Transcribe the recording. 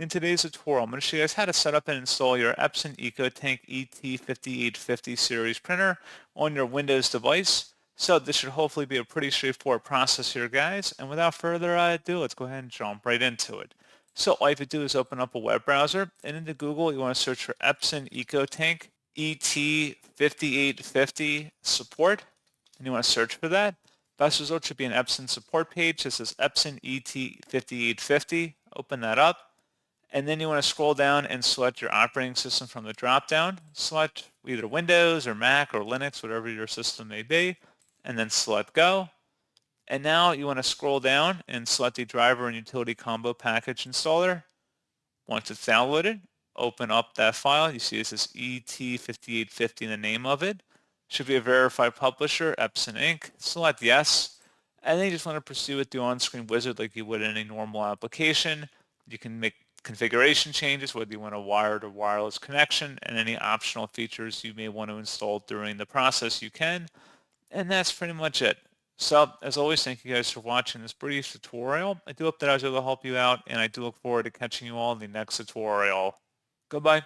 In today's tutorial, I'm going to show you guys how to set up and install your Epson EcoTank ET-5850 series printer on your Windows device. So this should hopefully be a pretty straightforward process here, guys. And without further ado, let's go ahead and jump right into it. So all you have to do is open up a web browser, and into Google, you want to search for Epson EcoTank ET-5850 support, and you want to search for that. Best result should be an Epson support page. This is Epson ET-5850. Open that up. And then you want to scroll down and select your operating system from the drop-down. Select either Windows or Mac or Linux, whatever your system may be, and then select Go. And now you want to scroll down and select the driver and utility combo package installer. Once it's downloaded, open up that file. You see this is ET5850 in the name of it. Should be a verified publisher, Epson Inc. Select yes. And then you just want to proceed with the on-screen wizard like you would in any normal application. You can make configuration changes, whether you want a wired or wireless connection, and any optional features you may want to install during the process you can. And that's pretty much it. So, as always, thank you guys for watching this brief tutorial. I do hope that I was able to help you out, and I do look forward to catching you all in the next tutorial. Goodbye.